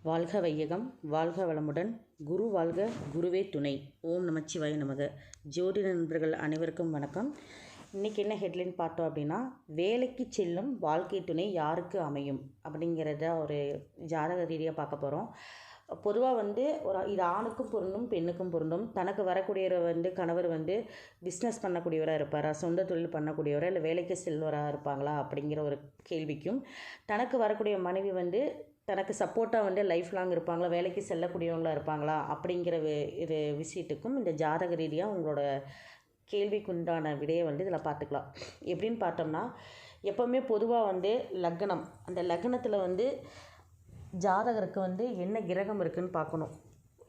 வாழ்க வையகம், வாழ்க வளமுடன். குரு வாழ்க, குருவே துணை. ஓம் நமச்சிவாய நமக. ஜோதிட நண்பர்கள் அனைவருக்கும் வணக்கம். இன்றைக்கி என்ன ஹெட்லைன் பார்த்தோம் அப்படின்னா, வேலைக்கு செல்லும் வாழ்க்கை துணை யாருக்கு அமையும் அப்படிங்கிறத ஒரு ஜாதக ரீதியாக பார்க்க போகிறோம். பொதுவாக இது ஆணுக்கும் பொருந்தும், பெண்ணுக்கும் பொருந்தும். தனக்கு வரக்கூடியவர் கணவர் பிஸ்னஸ் பண்ணக்கூடியவராக இருப்பாரா, சொந்த தொழில் பண்ணக்கூடியவராக, இல்லை வேலைக்கு செல்வராக இருப்பாங்களா அப்படிங்கிற ஒரு கேள்விக்கும், தனக்கு வரக்கூடிய மனைவி தனக்கு சப்போர்ட்டாக லைஃப் லாங் இருப்பாங்களா, வேலைக்கு செல்லக்கூடியவங்களாக இருப்பாங்களா அப்படிங்கிற இது விஷயத்துக்கும் இந்த ஜாதக ரீதியாக உங்களோட கேள்விக்குண்டான விடையை இதில் பார்த்துக்கலாம். எப்படின்னு பார்த்தோம்னா, எப்போவுமே பொதுவாக லக்னம், அந்த லக்னத்தில் ஜாதகருக்கு என்ன கிரகம் இருக்குதுன்னு பார்க்கணும்.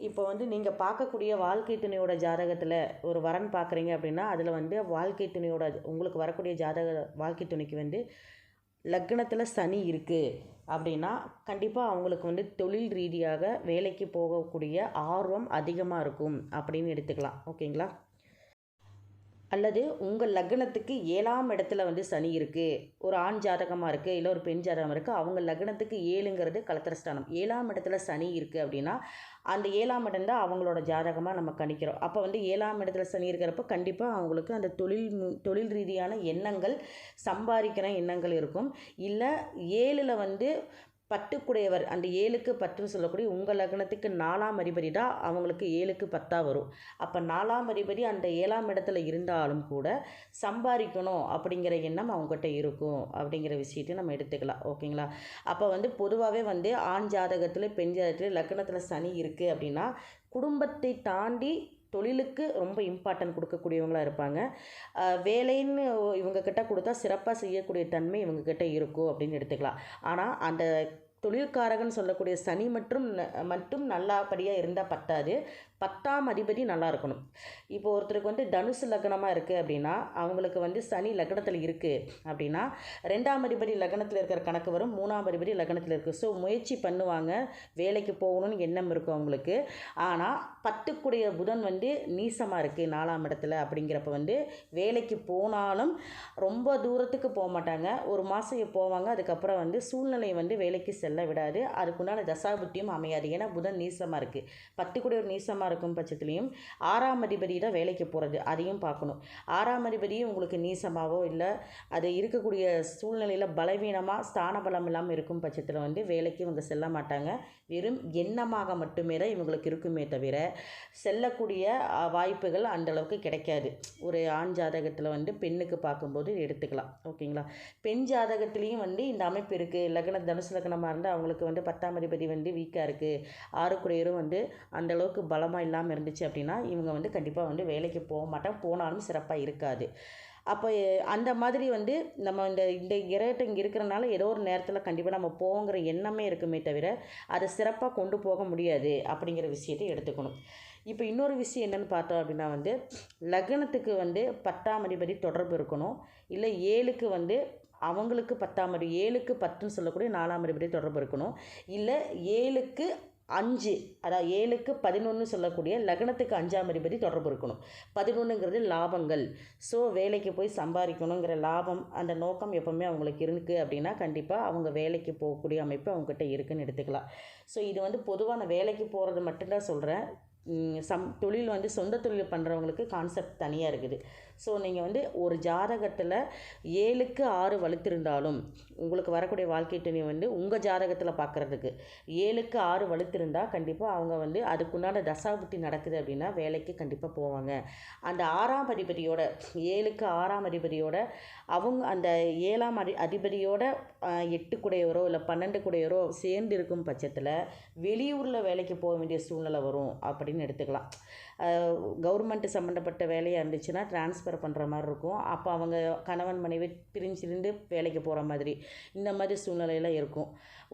இப்போ நீங்கள் பார்க்கக்கூடிய வாழ்க்கை துணையோட ஜாதகத்தில் ஒரு வரன் பார்க்குறீங்க அப்படின்னா, அதில் வாழ்க்கை துணையோட உங்களுக்கு வரக்கூடிய வாழ்க்கை துணைக்கு லக்னத்தில் சனி இருக்குது அப்படின்னா, கண்டிப்பாக அவங்களுக்கு தொழில் ரீதியாக வேலைக்கு போகக்கூடிய ஆர்வம் அதிகமாக இருக்கும் அப்படின்னு எடுத்துக்கலாம். ஓகேங்களா? அல்லது உங்கள் லக்னத்துக்கு 7ஆம் இடத்துல சனி இருக்குது, ஒரு ஆண் ஜாதகமாக இருக்குது, இல்லை ஒரு பெண் ஜாதகம் இருக்குது, அவங்க லக்னத்துக்கு 7ங்கிறது கலத்திரஸ்தானம். 7ஆம் இடத்துல சனி இருக்குது அப்படின்னா, அந்த 7ஆம் இடம் தான் அவங்களோட ஜாதகமாக நம்ம கணிக்கிறோம். அப்போ 7ஆம் இடத்துல சனி இருக்கிறப்போ கண்டிப்பாக அவங்களுக்கு அந்த தொழில் ரீதியான எண்ணங்கள், சம்பாதிக்கிற எண்ணங்கள் இருக்கும். இல்லை 7ல் பத்துக்குடையவர், அந்த 7க்கு 10 சொல்லக்கூடிய உங்கள் லக்னத்துக்கு 4ஆம் அதிபதி தான் அவங்களுக்கு 7க்கு 10 வரும். அப்போ 4ஆம் அதிபதி அந்த 7ஆம் இடத்துல இருந்தாலும் கூட சம்பாதிக்கணும் அப்படிங்கிற எண்ணம் அவங்ககிட்ட இருக்கும் அப்படிங்கிற விஷயத்தை நம்ம எடுத்துக்கலாம். ஓகேங்களா? அப்போ பொதுவாகவே ஆண் ஜாதகத்தில், பெண் ஜாதகத்தில் லக்னத்தில் சனி இருக்குது அப்படின்னா, குடும்பத்தை தாண்டி தொழிலுக்கு ரொம்ப இம்பார்ட்டன்ட் கொடுக்கக்கூடியவங்களாக இருப்பாங்க. வேலைன்னு இவங்கக்கிட்ட கொடுத்தா சிறப்பாக செய்யக்கூடிய தன்மை இவங்கக்கிட்ட இருக்கும் அப்படின்னு எடுத்துக்கலாம். ஆனால் அந்த தொழில்காரகன்னு சொல்லக்கூடிய சனி மட்டும் நல்லபடியாக இருந்தால் பத்தாது, 10ஆம் அதிபதி நல்லா இருக்கணும். இப்போ ஒருத்தருக்கு தனுசு லக்னமாக இருக்குது அப்படின்னா, அவங்களுக்கு சனி லக்னத்தில் இருக்குது அப்படின்னா, 2ஆம் அதிபதி லக்னத்தில் இருக்கிற கணக்கு வரும், 3ஆம் அதிபதி லக்னத்தில் இருக்குது. ஸோ முயற்சி பண்ணுவாங்க, வேலைக்கு போகணும்னு எண்ணம் இருக்கும் அவங்களுக்கு. ஆனால் 10க்குடைய புதன் நீசமாக இருக்குது 4ஆம் இடத்துல அப்படிங்கிறப்ப வேலைக்கு போனாலும் ரொம்ப தூரத்துக்கு போக மாட்டாங்க. ஒரு மாதம் போவாங்க, அதுக்கப்புறம் சூழ்நிலை வேலைக்கு செல்ல விடாது. அதுக்குண்டான தசாபுத்தியும் அமையாது. ஏன்னா புதன் நீசமாக இருக்குது. 10க்குடைய ஒரு நீசமாக இருக்கும் பட்சத்துலையும் 6ஆம் அதிபதி தான் வேலைக்கு போகிறது, அதையும் பார்க்கணும். 6ஆம் அதிபதியும் உங்களுக்கு நீசமாகவோ இல்லை அது இருக்கக்கூடிய சூழ்நிலையில் பலவீனமாக ஸ்தான பலம் இல்லாமல் இருக்கும் பட்சத்தில் வேலைக்கு இவங்க செல்ல மாட்டாங்க. வெறும் எண்ணமாக மட்டுமே தான் இவங்களுக்கு இருக்குமே தவிர செல்லக்கூடிய வாய்ப்புகள் அந்தளவுக்கு கிடைக்காது. ஒரு ஆண் ஜாதகத்தில் பெண்ணுக்கு பார்க்கும்போது எடுத்துக்கலாம். ஓகேங்களா? பெண் ஜாதகத்துலேயும் இந்த அமைப்பு இருக்குது. தனுசு லக்னமாக இருந்தால் அவங்களுக்கு 10ஆம் அதிபதி வீக்காக இருக்குது, 6க்குடையரும் அந்தளவுக்கு பலமாக இல்லாமல் இருந்துச்சு அப்படின்னா, இவங்க கண்டிப்பாக வேலைக்கு போக மாட்டாங்க, போனாலும் சிறப்பாக இருக்காது. அப்போ அந்த மாதிரி நம்ம இந்த கிரகத்தை இங்கே இருக்கிறனால ஏதோ ஒரு நேரத்தில் கண்டிப்பாக நம்ம போங்கிற எண்ணமே இருக்குமே தவிர அதை சிறப்பாக கொண்டு போக முடியாது அப்படிங்கிற விஷயத்தை எடுத்துக்கணும். இப்போ இன்னொரு விஷயம் என்னென்னு பார்த்தோம் அப்படின்னா, லக்னத்துக்கு 10ஆம் அதிபதி தொடர்பு இருக்கணும். இல்லை 7க்கு அவங்களுக்கு 10ஆம் அதிபதி, 7க்கு 10ன்னு சொல்லக்கூடிய 4ஆம் அதிபதி தொடர்பு இருக்கணும். இல்லை 7க்கு 5, அதாவது 7க்கு 11 சொல்லக்கூடிய லக்னத்துக்கு 5ஆம் அதிபதி தொடர்பு இருக்கணும். 11ங்கிறது லாபங்கள். ஸோ வேலைக்கு போய் சம்பாதிக்கணுங்கிற லாபம், அந்த நோக்கம் எப்போவுமே அவங்களுக்கு இருக்குது அப்படின்னா, கண்டிப்பாக அவங்க வேலைக்கு போகக்கூடிய அமைப்பு அவங்ககிட்ட இருக்குதுன்னு எடுத்துக்கலாம். ஸோ இது பொதுவாக நான் வேலைக்கு போகிறது மட்டும்தான் சொல்கிறேன். தொழில் சொந்த தொழில் பண்ணுறவங்களுக்கு கான்செப்ட் தனியாக இருக்குது. ஸோ நீங்கள் ஒரு ஜாதகத்தில் 7க்கு 6 வலுத்திருந்தாலும் உங்களுக்கு வரக்கூடிய வாழ்க்கை துணை உங்கள் ஜாதகத்தில் பார்க்குறதுக்கு 7க்கு 6 வலுத்திருந்தால் கண்டிப்பாக அவங்க அதுக்குண்டான தசாபுத்தி நடக்குது அப்படின்னா வேலைக்கு கண்டிப்பாக போவாங்க. அந்த 6ஆம் அதிபதியோட, 7க்கு 6ஆம் அதிபதியோட அவங்க அந்த 7ஆம் அதிபதியோட 8க்குடையவரோ இல்லை 12க்குடையவரோ சேர்ந்து இருக்கும் பட்சத்தில் வெளியூரில் வேலைக்கு போக வேண்டிய சூழ்நிலை வரும் அப்படின்னு எடுத்துக்கலாம். கவர்மெண்ட் சம்மந்தப்பட்ட வேலையாக இருந்துச்சுன்னா ட்ரான்ஸ்ஃபர் பண்ணுற மாதிரி இருக்கும். அப்போ அவங்க கணவன் மனைவி பிரிஞ்சிருந்து வேலைக்கு போகிற மாதிரி இந்த மாதிரி சூழ்நிலையில் இருக்கும்.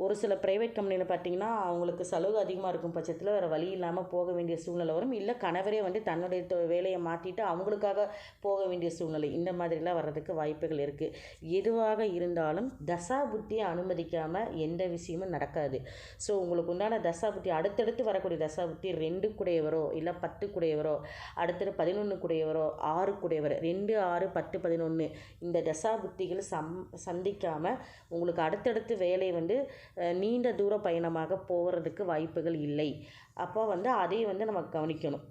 ஒரு சில ப்ரைவேட் கம்பெனியில் பார்த்திங்கன்னா அவங்களுக்கு செலவு அதிகமாக இருக்கும் பட்சத்தில் வேறு வழி இல்லாமல் போக வேண்டிய சூழ்நிலை வரும். இல்லை கணவரே தன்னுடைய வேலையை மாற்றிட்டு அவங்களுக்காக போக வேண்டிய சூழ்நிலை, இந்த மாதிரிலாம் வர்றதுக்கு வாய்ப்புகள் இருக்குது. எதுவாக இருந்தாலும் தசா புத்தியை அனுமதிக்காமல் எந்த விஷயமும் நடக்காது. ஸோ உங்களுக்கு உண்டான தசா புத்தி, அடுத்தடுத்து வரக்கூடிய தசா புத்தி 2க்குடையவரோ இல்லை 10க்குடையவரோ, அடுத்தது 11க்குடையவரோ, 6க்குடையவர், 2, 6, 10, 11 இந்த தசா புத்திகள் சந்திக்காமல் உங்களுக்கு அடுத்தடுத்து வேலை நீண்ட தூர பயணமாக போகிறதுக்கு வாய்ப்புகள் இல்லை. அப்போ வந்து அதையும் வந்து நம்ம கவனிக்கணும்.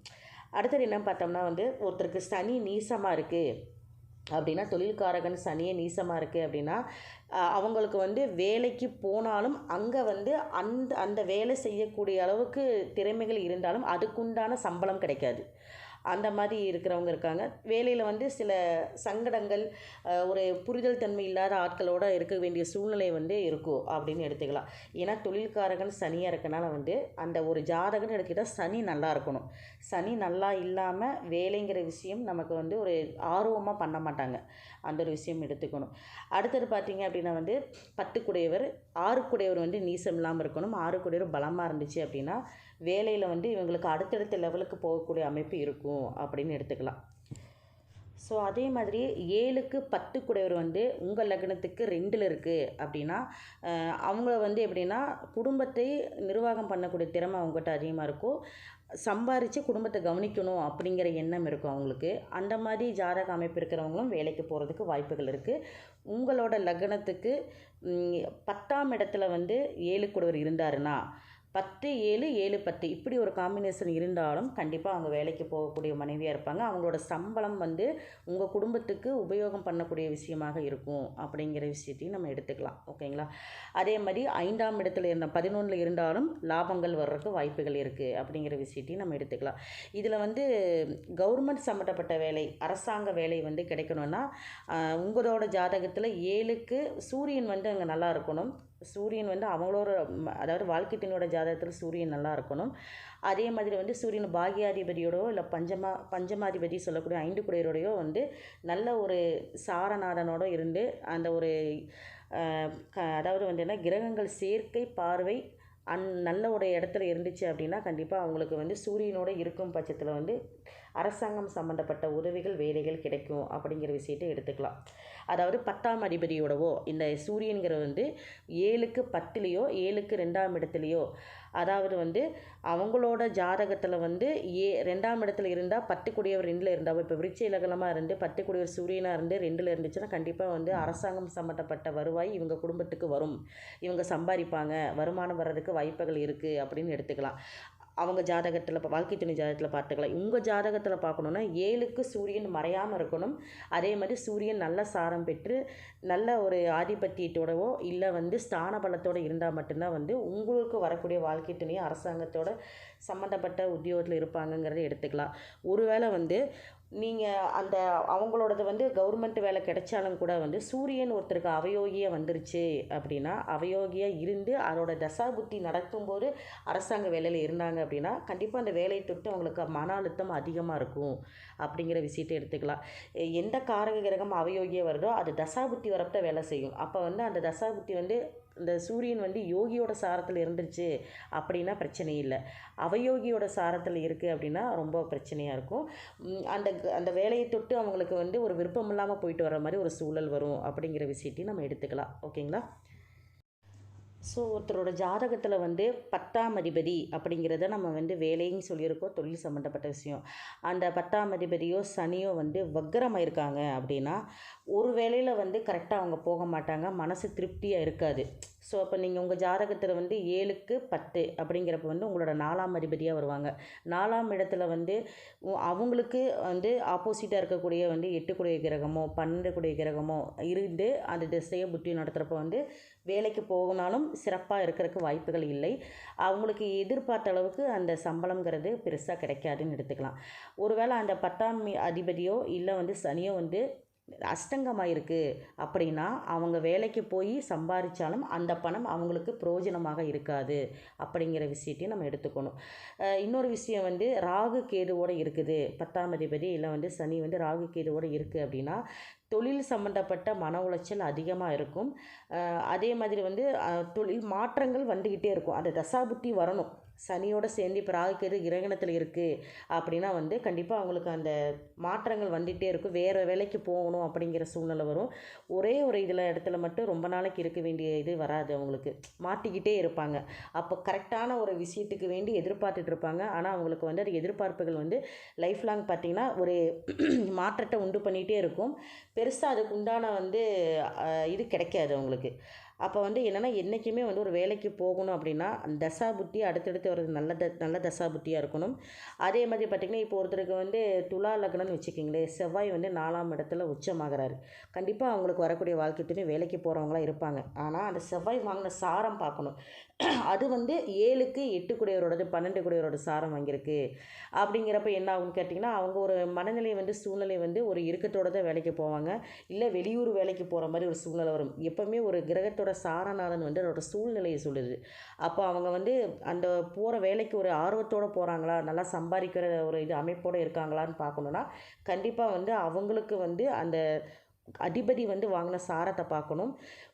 அடுத்தது என்னன்னு பார்த்தோம்னா வந்து ஒருத்தருக்கு சனி நீசமாக இருக்குது அப்படின்னா, தொழில்காரகன் சனியே நீசமாக இருக்குது அப்படின்னா, அவங்களுக்கு வந்து வேலைக்கு போனாலும் அங்கே வந்து அந்த அந்த வேலை செய்யக்கூடிய அளவுக்கு திறமைகள் இருந்தாலும் அதுக்குண்டான சம்பளம் கிடைக்காது. அந்த மாதிரி இருக்கிறவங்க இருக்காங்க. வேலையில் வந்து சில சங்கடங்கள், ஒரு புரிதல் தன்மை இல்லாத ஆட்களோட இருக்க வேண்டிய சூழ்நிலை வந்து இருக்கும் அப்படின்னு எடுத்துக்கலாம். ஏன்னா தொழில்காரகன் சனியாக இருக்கனால வந்து அந்த ஒரு ஜாதகம்னு எடுத்துக்கிட்டால் சனி நல்லா இருக்கணும். சனி நல்லா இல்லாமல் வேலைங்கிற விஷயம் நமக்கு வந்து ஒரு ஆர்வமாக பண்ண மாட்டாங்க. அந்த ஒரு விஷயம் எடுத்துக்கணும். அடுத்தது பார்த்தீங்க அப்படின்னா வந்து 10 குடையவர், 6 குடையவர் வந்து நீசம் இல்லாமல் இருக்கணும். 6 குடையவர் பலமாக இருந்துச்சு அப்படின்னா வேலையில் வந்து இவங்களுக்கு அடுத்தடுத்த லெவலுக்கு போகக்கூடிய அமைப்பு இருக்கும் அப்படின்னு எடுத்துக்கலாம். ஸோ அதே மாதிரி 7க்கு 10 குடையவர் வந்து உங்கள் லக்னத்துக்கு 2ல் இருக்குது அப்படின்னா, அவங்கள வந்து எப்படின்னா குடும்பத்தை நிர்வாகம் பண்ணக்கூடிய திறமை அவங்ககிட்ட அதிகமாக இருக்கும். சம்பாரித்து குடும்பத்தை கவனிக்கணும் அப்படிங்கிற எண்ணம் இருக்கும் அவங்களுக்கு. அந்த மாதிரி ஜாதக அமைப்பு இருக்கிறவங்களும் வேலைக்கு போகிறதுக்கு வாய்ப்புகள் இருக்குது. உங்களோட லக்னத்துக்கு 10ஆம் இடத்துல வந்து 7 குடையவர் இருந்தாருன்னா 10, 7, 7, 10 இப்படி ஒரு காம்பினேஷன் இருந்தாலும் கண்டிப்பாக அவங்க வேலைக்கு போகக்கூடிய மனைவியாக இருப்பாங்க. அவங்களோட சம்பளம் வந்து உங்கள் குடும்பத்துக்கு உபயோகம் பண்ணக்கூடிய விஷயமாக இருக்கும் அப்படிங்கிற விஷயத்தையும் நம்ம எடுத்துக்கலாம். ஓகேங்களா? அதே மாதிரி 5ஆம் இடத்துல 11ல் இருந்தாலும் லாபங்கள் வர்றதுக்கு வாய்ப்புகள் இருக்குது அப்படிங்கிற விஷயத்தையும் நம்ம எடுத்துக்கலாம். இதில் வந்து கவர்மெண்ட் சம்மந்தப்பட்ட வேலை, அரசாங்க வேலை வந்து கிடைக்கணும்னா உங்களோட ஜாதகத்தில் 7க்கு சூரியன் வந்து அங்கே நல்லா இருக்கணும். சூரியன் வந்து அவங்களோட அதாவது வாழ்க்கைத்தினோட ஜாதகத்தில் சூரியன் நல்லா இருக்கணும். அதே மாதிரி வந்து சூரியன் பாகியாதிபதியோடவோ இல்லை பஞ்சமாதிபதி சொல்லக்கூடிய 5 குடையரோடையோ வந்து நல்ல ஒரு சாரநாதனோட இருந்து அந்த ஒரு அதாவது வந்து என்ன கிரகங்கள் சேர்க்கை பார்வை நல்ல ஒரு இடத்துல இருந்துச்சு அப்படின்னா கண்டிப்பாக அவங்களுக்கு வந்து சூரியனோட இருக்கும் பட்சத்தில் வந்து அரசாங்கம் சம்மந்தப்பட்ட உதவிகள் வேலைகள் கிடைக்கும் அப்படிங்கிற விஷயத்தை எடுத்துக்கலாம். அதாவது 10ஆம் அதிபதியோடவோ இந்த சூரியன்கிற வந்து 7க்கு 10லேயோ 7க்கு 2ஆம் இடத்துலையோ அதாவது வந்து அவங்களோட ஜாதகத்தில் வந்து 2ஆம் இடத்துல இருந்தால் 10 குடையவர் 2ல் இருந்தால் இப்போ விருட்ச இலக்கணமாக இருந்து 10 குடையவர் சூரியனாக இருந்து 2ல் இருந்துச்சுன்னா கண்டிப்பாக வந்து அரசாங்கம் சம்மந்தப்பட்ட வருவாய் இவங்க குடும்பத்துக்கு வரும். இவங்க சம்பாதிப்பாங்க, வருமானம் வர்றதுக்கு வாய்ப்புகள் இருக்குது அப்படின்னு எடுத்துக்கலாம். அவங்க ஜாதகத்தில் இப்போ வாழ்க்கை துணை ஜாதகத்தில் பார்த்துக்கலாம். உங்கள் ஜாதகத்தில் பார்க்கணுன்னா 7க்கு சூரியன் மறையாமல் இருக்கணும். அதே மாதிரி சூரியன் நல்ல சாரம் பெற்று நல்ல ஒரு ஆதிபத்தியத்தோடவோ இல்லை வந்து ஸ்தான பலத்தோடு இருந்தால் மட்டும்தான் வந்து உங்களுக்கு வரக்கூடிய வாழ்க்கை துணையை அரசாங்கத்தோட சம்மந்தப்பட்ட உத்தியோகத்தில் இருப்பாங்கங்கிறத எடுத்துக்கலாம். ஒருவேளை வந்து நீங்கள் அந்த அவங்களோடது வந்து கவர்மெண்ட் வேலை கிடைச்சாலும் கூட வந்து சூரியன் ஒருத்தருக்கு அவயோகியாக வந்துருச்சு அப்படின்னா அவயோகியாக இருந்து அதோட தசாபுத்தி நடக்கும்போது அரசாங்க வேலையில் இருந்தாங்க அப்படின்னா கண்டிப்பாக அந்த வேலையை தொட்டு அவங்களுக்கு மன அழுத்தம் அதிகமாக இருக்கும் அப்படிங்கிற விஷயத்தை எடுத்துக்கலாம். எந்த காரக கிரகம் அவயோகியாக வருதோ அது தசாபுத்தி வரப்ப வேலை செய்யும். அப்போ வந்து அந்த தசாபுத்தி வந்து இந்த சூரியன் வந்து யோகியோட சாரத்தில் இருந்துருச்சு அப்படின்னா பிரச்சனை இல்லை. அவயோகியோட சாரத்தில் இருக்குது அப்படின்னா ரொம்ப பிரச்சனையாக இருக்கும். அந்த அந்த வேலையை தொட்டு அவங்களுக்கு வந்து ஒரு விருப்பம் இல்லாமல் போயிட்டு வர மாதிரி ஒரு சூழல் வரும் அப்படிங்கிற விஷயத்தையும் நம்ம எடுத்துக்கலாம். ஓகேங்களா? ஸோ ஒருத்தரோட ஜாதகத்தில் வந்து 10ஆம் அதிபதி அப்படிங்கிறத நம்ம வந்து வேலைன்னு சொல்லியிருக்கோம், தொழில் சம்மந்தப்பட்ட விஷயம். அந்த 10ஆம் அதிபதியோ சனியோ வந்து வக்ரமாக இருக்காங்க அப்படின்னா ஒரு வேலையில் வந்து கரெக்டாக அவங்க போக மாட்டாங்க, மனசு திருப்தியாக இருக்காது. ஸோ அப்போ நீங்கள் உங்கள் ஜாதகத்தில் வந்து 7க்கு 10 அப்படிங்கிறப்ப வந்து உங்களோட 4ஆம் அதிபதியாக வருவாங்க. 4ஆம் இடத்துல வந்து அவங்களுக்கு வந்து ஆப்போசிட்டாக இருக்கக்கூடிய வந்து 8 குடைய கிரகமோ 12 குடைய கிரகமோ இருந்து அந்த திசையை புத்தி நடத்துகிறப்ப வந்து வேலைக்கு போகனாலும் சிறப்பாக இருக்கிறதுக்கு வாய்ப்புகள் இல்லை. அவங்களுக்கு எதிர்பார்த்த அளவுக்கு அந்த சம்பளங்கிறது பெருசாக கிடைக்காதுன்னு எடுத்துக்கலாம். ஒருவேளை அந்த 10ஆம் அதிபதியோ இல்லை வந்து சனியோ வந்து அஷ்டங்கமாக இருக்குது அப்படின்னா அவங்க வேலைக்கு போய் சம்பாதிச்சாலும் அந்த பணம் அவங்களுக்கு பிரயோஜனமாக இருக்காது அப்படிங்கிற விஷயத்தையும் நம்ம எடுத்துக்கணும். இன்னொரு விஷயம் வந்து ராகு கேதுவோடு இருக்குது, 10ஆம் அதிபதி இல்லை வந்து சனி வந்து ராகு கேதுவோடு இருக்குது அப்படின்னா தொழில் சம்மந்தப்பட்ட மன உளைச்சல் அதிகமாக இருக்கும். அதே மாதிரி வந்து தொழில் மாற்றங்கள் வந்துக்கிட்டே இருக்கும். அந்த தசாபுத்தி வரணும். சனியோடு சேர்ந்து இப்போ ராகுக்கேது கிரகணத்தில் இருக்குது அப்படின்னா வந்து கண்டிப்பாக அவங்களுக்கு அந்த மாற்றங்கள் வந்துகிட்டே இருக்கும். வேறு வேலைக்கு போகணும் அப்படிங்கிற சூழ்நிலை வரும். ஒரே ஒரு இடத்துல மட்டும் ரொம்ப நாளைக்கு இருக்க வேண்டிய இது வராது, அவங்களுக்கு மாட்டிக்கிட்டே இருப்பாங்க. அப்போ கரெக்டான ஒரு விஷயத்துக்கு வேண்டி எதிர்பார்த்துட்டு இருப்பாங்க. ஆனால் அவங்களுக்கு வந்து அது எதிர்பார்ப்புகள் வந்து லைஃப் லாங் பார்த்திங்கன்னா ஒரு மாற்றத்தை உண்டு பண்ணிகிட்டே இருக்கும். பெருசாக அதுக்கு உண்டான வந்து இது கிடைக்காது அவங்களுக்கு. அப்போ வந்து என்னென்னா என்றைக்குமே வந்து ஒரு வேலைக்கு போகணும் அப்படின்னா அந்த தசா புத்தி அடுத்தடுத்து ஒரு நல்ல தசா புத்தியாக இருக்கணும். அதே மாதிரி பார்த்திங்கன்னா இப்போ ஒருத்தருக்கு வந்து துலா லக்னம்னு வச்சுக்கிங்களேன், செவ்வாய் வந்து 4ஆம் இடத்துல உச்சமாகறாரு. கண்டிப்பாக அவங்களுக்கு வரக்கூடிய வாழ்க்கை துணை வேலைக்கு போகிறவங்களாம் இருப்பாங்க. ஆனால் அந்த செவ்வாய் வாங்கின சாரம் பார்க்கணும். அது வந்து 7க்கு 8 கூடியவரோடது 12 கூடியவரோட சாரம் வாங்கியிருக்கு. அப்படிங்கிறப்ப என்ன ஆகும்னு கேட்டிங்கன்னா, அவங்க ஒரு மனநிலை வந்து சூழ்நிலை வந்து ஒரு இறுக்கத்தோட தான் வேலைக்கு போவாங்க. இல்லை வெளியூர் வேலைக்கு போகிற மாதிரி ஒரு சூழ்நிலை வரும். எப்போவுமே ஒரு கிரகத்தோட சாரநாதன் வந்து அதோட சூழ்நிலையை சொல்லுது. அப்போ அவங்க வந்து அந்த போகிற வேலைக்கு ஒரு ஆர்வத்தோடு போகிறாங்களா, நல்லா சம்பாதிக்கிற ஒரு இது அமைப்போடு இருக்காங்களான்னு பார்க்கணுன்னா, கண்டிப்பாக வந்து அவங்களுக்கு வந்து அந்த அதிபதி வந்து வாங்கின சாரத்தை பார்க்கணும்.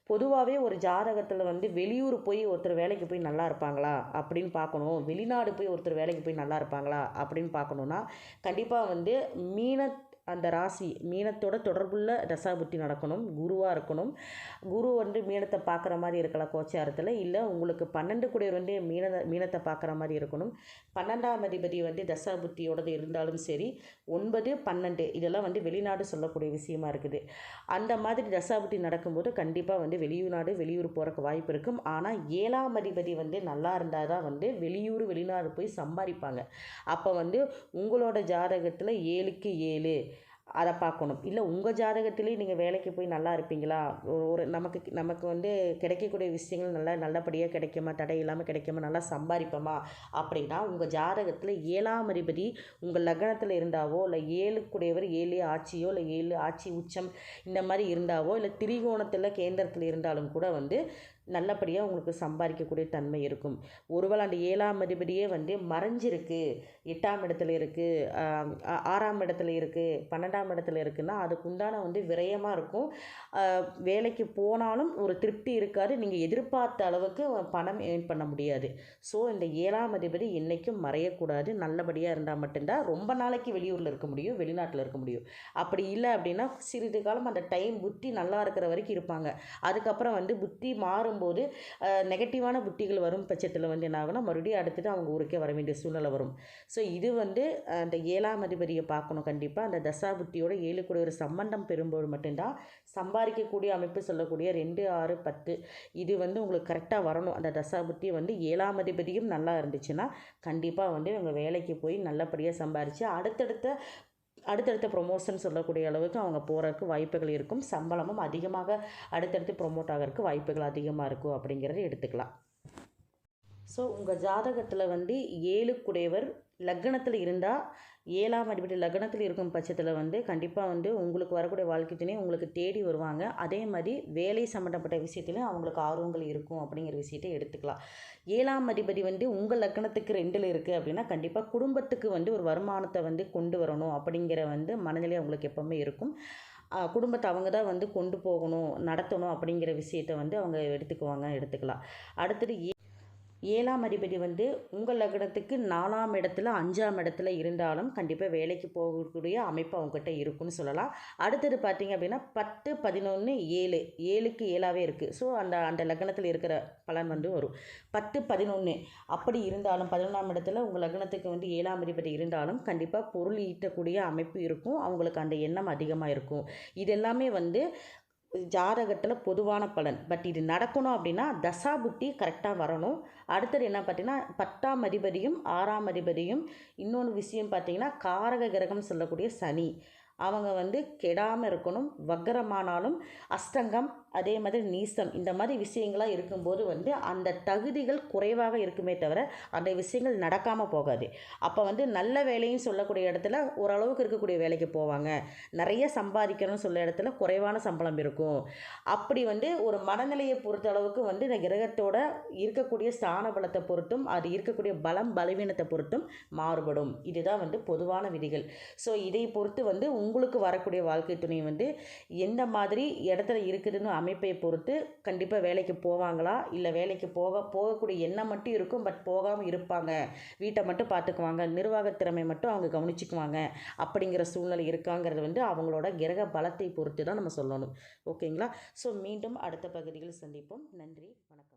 பொதுவாகவே ஒரு ஜாதகத்தில் வந்து வெளியூர் போய் ஒருத்தர் வேலைக்கு போய் நல்லா இருப்பாங்களா அப்படின்னு பார்க்கணும். வெளிநாடு போய் ஒருத்தர் வேலைக்கு போய் நல்லா இருப்பாங்களா அப்படின்னு பார்க்கணுன்னா, கண்டிப்பாக வந்து அந்த ராசி மீனத்தோட தொடர்புள்ள தசாபுத்தி நடக்கணும். குருவாக இருக்கணும். குரு வந்து மீனத்தை பார்க்குற மாதிரி இருக்கலாம் கோச்சாரத்தில். இல்லை உங்களுக்கு 12 கூடியவர் வந்து மீனத்தை பார்க்குற மாதிரி இருக்கணும். 12ஆம் அதிபதி வந்து தசாபுத்தியோடது இருந்தாலும் சரி, 9, 12 இதெல்லாம் வந்து வெளிநாடு சொல்லக்கூடிய விஷயமா இருக்குது. அந்த மாதிரி தசாபுத்தி நடக்கும்போது கண்டிப்பாக வந்து வெளியூர் போகிறக்கு வாய்ப்பு இருக்கும். ஆனால் 7ஆம் அதிபதி வந்து நல்லா இருந்தால் தான் வந்து வெளிநாடு போய் சம்பாதிப்பாங்க. அப்போ வந்து உங்களோட ஜாதகத்தில் 7க்கு 7 அதை பார்க்கணும். இல்லை உங்கள் ஜாதகத்திலேயே நீங்கள் வேலைக்கு போய் நல்லா இருப்பீங்களா, ஒரு நமக்கு வந்து கிடைக்கக்கூடிய விஷயங்கள் நல்லபடியாக கிடைக்குமா, தடை இல்லாமல் கிடைக்குமா, நல்லா சம்பாதிப்போமா அப்படின்னா, உங்கள் ஜாதகத்தில் 7ஆம் அதிபதி உங்கள் லக்னத்தில் இருந்தாவோ, இல்லை 7க்குடையவர் 7 ஆட்சியோ, இல்லை 7 ஆட்சி உச்சம் இந்த மாதிரி இருந்தாவோ, இல்லை திரிகோணத்தில் கேந்திரத்தில் இருந்தாலும் கூட வந்து நல்லபடியாக உங்களுக்கு சம்பாதிக்கக்கூடிய தன்மை இருக்கும். ஒருவேளை அந்த 7ஆம் அதிபதியே வந்து மறைஞ்சிருக்கு, 8ஆம் இடத்துல இருக்குது, 6ஆம் இடத்துல இருக்குது, 12ஆம் இடத்துல இருக்குன்னா அதுக்கு உண்டான வந்து விரயமாக இருக்கும். வேலைக்கு போனாலும் ஒரு திருப்தி இருக்காது. நீங்கள் எதிர்பார்த்த அளவுக்கு பணம் ஏர்ன் பண்ண முடியாது. ஸோ இந்த 7ஆம் அதிபதி என்றைக்கும் மறையக்கூடாது. நல்லபடியாக இருந்தால் மட்டும்தான் ரொம்ப நாளைக்கு வெளியூரில் இருக்க முடியும், வெளிநாட்டில் இருக்க முடியும். அப்படி இல்லை அப்படின்னா சிறிது காலம் அந்த டைம் புத்தி நல்லா இருக்கிற வரைக்கும் இருப்பாங்க. அதுக்கப்புறம் வந்து புத்தி மாறும்போது நெகட்டிவான புத்திகள் வரும் பட்சத்தில் வந்து என்ன ஆகும்னா மறுபடியும் அடுத்தது அவங்க ஊருக்கே வர வேண்டிய சூழ்நிலை வரும். ஸோ இது வந்து அந்த 7ஆம் அதிபதியை பார்க்கணும். கண்டிப்பாக அந்த தசா புத்தியோட 7 கூட ஒரு சம்பந்தம் பெறும்போது மட்டும்தான் சம்பாதிக்கக்கூடிய அமைப்பு சொல்லக்கூடிய 2, 6, 10 இது வந்து உங்களுக்கு கரெக்டாக வரணும். அந்த தசா புத்தி வந்து 7ஆம் அதிபதியும் நல்லா இருந்துச்சுன்னா கண்டிப்பாக வந்து இவங்க வேலைக்கு போய் நல்லபடியாக சம்பாரித்து அடுத்தடுத்த ப்ரொமோஷன் சொல்லக்கூடிய அளவுக்கு அவங்க போகிறதுக்கு வாய்ப்புகள் இருக்கும். சம்பளமும் அதிகமாக அடுத்தடுத்து ப்ரொமோட் ஆகிறதுக்கு வாய்ப்புகள் அதிகமாக இருக்கும் அப்படிங்கிறத எடுத்துக்கலாம். ஸோ உங்கள் ஜாதகத்தில் வந்து 7க்குடையவர் லக்னத்தில் இருந்தால் 7ஆம் அதிபதி லக்னத்தில் இருக்கும் பட்சத்தில் வந்து கண்டிப்பாக வந்து உங்களுக்கு வரக்கூடிய வாழ்க்கை துணை உங்களுக்கு தேடி வருவாங்க. அதே மாதிரி வேலை சம்மந்தப்பட்ட விஷயத்துலையும் அவங்களுக்கு ஆர்வங்கள் இருக்கும் அப்படிங்கிற விஷயத்தை எடுத்துக்கலாம். 7ஆம் அதிபதி வந்து உங்கள் லக்னத்துக்கு 2ல் இருக்குது அப்படின்னா கண்டிப்பாக குடும்பத்துக்கு வந்து ஒரு வருமானத்தை வந்து கொண்டு வரணும் அப்படிங்கிற வந்து மனநிலை அவங்களுக்கு எப்போவுமே இருக்கும். குடும்பத்தை அவங்க தான் வந்து கொண்டு போகணும், நடத்தணும் அப்படிங்கிற விஷயத்தை வந்து அவங்க எடுத்துக்கலாம். அடுத்தது 7ஆம் அதிபதி வந்து உங்கள் லக்னத்துக்கு 4ஆம் இடத்துல 5ஆம் இடத்துல இருந்தாலும் கண்டிப்பாக வேலைக்கு போகக்கூடிய அமைப்பு அவங்ககிட்ட இருக்குன்னு சொல்லலாம். அடுத்தது பார்த்திங்க அப்படின்னா 10, 11, 7 7க்கு 7ஆகவே இருக்குது. ஸோ அந்த லக்னத்தில் இருக்கிற பலன் வந்து வரும். 10, 11 அப்படி இருந்தாலும் 11ஆம் இடத்துல உங்கள் லக்னத்துக்கு வந்து 7ஆம் அதிபதி இருந்தாலும் கண்டிப்பாக பொருள் ஈட்டக்கூடிய அமைப்பு இருக்கும். அவங்களுக்கு அந்த எண்ணம் அதிகமாக இருக்கும். இது எல்லாமே வந்து ஜாதகத்தில் பொதுவான பலன். பட் இது நடக்கணும் அப்படின்னா தசா புத்தி கரெக்டாக வரணும். அடுத்தது என்ன பார்த்திங்கன்னா 10ஆம் அதிபதியும் 6ஆம் அதிபதியும் இன்னொன்று விஷயம் பார்த்திங்கன்னா காரக கிரகம் சொல்லக்கூடிய சனி அவங்க வந்து கெடாமல் இருக்கணும். வக்கரமானாலும் அஷ்டங்கம் அதே மாதிரி நீசம் இந்த மாதிரி விஷயங்களாக இருக்கும்போது வந்து அந்த தகுதிகள் குறைவாக இருக்குமே தவிர அந்த விஷயங்கள் நடக்காமல் போகாது. அப்போ வந்து நல்ல வேலையும் சொல்லக்கூடிய இடத்துல ஓரளவுக்கு இருக்கக்கூடிய வேலைக்கு போவாங்க. நிறைய சம்பாதிக்கணும்னு சொல்ல இடத்துல குறைவான சம்பளம் இருக்கும். அப்படி வந்து ஒரு மனநிலையை பொறுத்த அளவுக்கு வந்து இந்த கிரகத்தோட இருக்கக்கூடிய ஸ்தான பலத்தை பொறுத்தும் அது இருக்கக்கூடிய பலம் பலவீனத்தை பொறுத்தும் மாறுபடும். இதுதான் வந்து பொதுவான விதிகள். ஸோ இதை பொறுத்து வந்து உங்களுக்கு வரக்கூடிய வாழ்க்கை துணை வந்து எந்த மாதிரி இடத்துல இருக்குதுன்னு அமைப்பை பொறுத்து கண்டிப்பாக வேலைக்கு போவாங்களா, இல்லை வேலைக்கு போகக்கூடிய எண்ணம் மட்டும் இருக்கும், பட் போகாமல் இருப்பாங்க, வீட்டை மட்டும் பார்த்துக்குவாங்க, நிர்வாக திறமை மட்டும் அவங்க கவனிச்சுக்குவாங்க அப்படிங்கிற சூழ்நிலை இருக்காங்கிறது வந்து அவங்களோட கிரக பலத்தை பொறுத்து தான் நம்ம சொல்லணும். ஓகேங்களா? ஸோ மீண்டும் அடுத்த பகுதியில் சந்திப்போம். நன்றி, வணக்கம்.